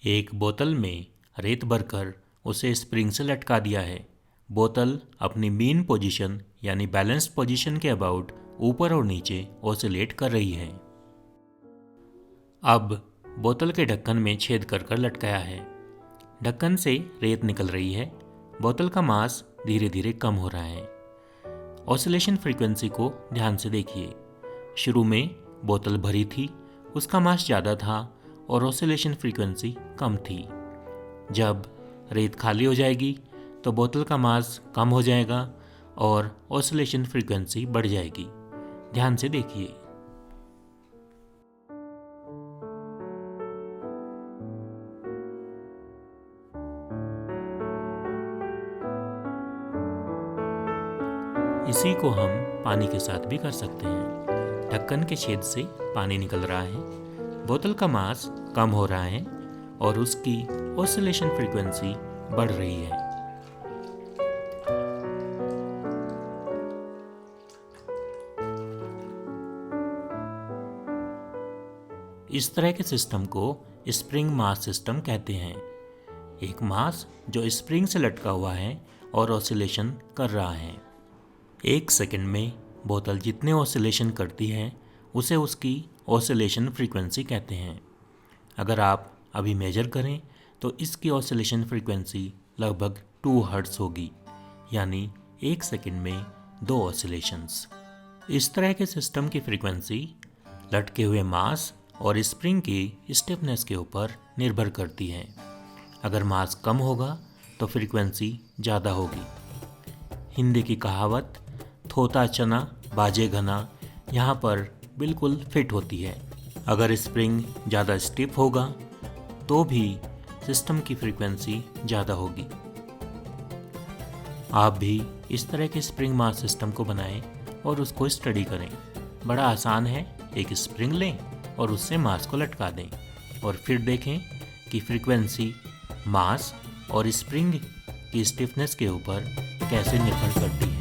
एक बोतल में रेत भरकर उसे स्प्रिंग से लटका दिया है। बोतल अपनी मीन पोजीशन यानी बैलेंस्ड पोजीशन के अबाउट ऊपर और नीचे ऑसिलेट कर रही है। अब बोतल के ढक्कन में छेद कर कर लटकाया है। ढक्कन से रेत निकल रही है। बोतल का मास धीरे धीरे कम हो रहा है। ऑसिलेशन फ्रीक्वेंसी को ध्यान से देखिए। शुरू में बोतल भरी थी, उसका मास ज़्यादा था और ऑसिलेशन फ्रीक्वेंसी कम थी। जब रेत खाली हो जाएगी तो बोतल का मास कम हो जाएगा और ऑसिलेशन फ्रीक्वेंसी बढ़ जाएगी। ध्यान से देखिए। इसी को हम पानी के साथ भी कर सकते हैं। ढक्कन के छेद से पानी निकल रहा है, बोतल का मास कम हो रहा है और उसकी ऑसिलेशन फ्रीक्वेंसी बढ़ रही है। इस तरह के सिस्टम को स्प्रिंग मास सिस्टम कहते हैं। एक मास जो स्प्रिंग से लटका हुआ है और ऑसिलेशन कर रहा है। 1 सेकंड में बोतल जितने ऑसिलेशन करती है उसे उसकी ऑसिलेशन फ्रीक्वेंसी कहते हैं। अगर आप अभी मेजर करें तो इसकी ऑसिलेशन फ्रीक्वेंसी लगभग 2 हर्ट्ज होगी, यानी 1 सेकंड में 2 ऑसिलेशंस। इस तरह के सिस्टम की फ्रीक्वेंसी लटके हुए मास और स्प्रिंग की स्टिफनेस के ऊपर निर्भर करती है। अगर मास कम होगा तो फ्रीक्वेंसी ज़्यादा होगी। हिंदी की कहावत थोता चना बाजे घना यहाँ पर बिल्कुल फिट होती है। अगर स्प्रिंग ज़्यादा स्टिफ होगा तो भी सिस्टम की फ्रीक्वेंसी ज़्यादा होगी। आप भी इस तरह के स्प्रिंग मास सिस्टम को बनाएं और उसको स्टडी करें। बड़ा आसान है, एक स्प्रिंग लें और उससे मास को लटका दें और फिर देखें कि फ्रीक्वेंसी मास और स्प्रिंग की स्टिफनेस के ऊपर कैसे निर्भर करती है।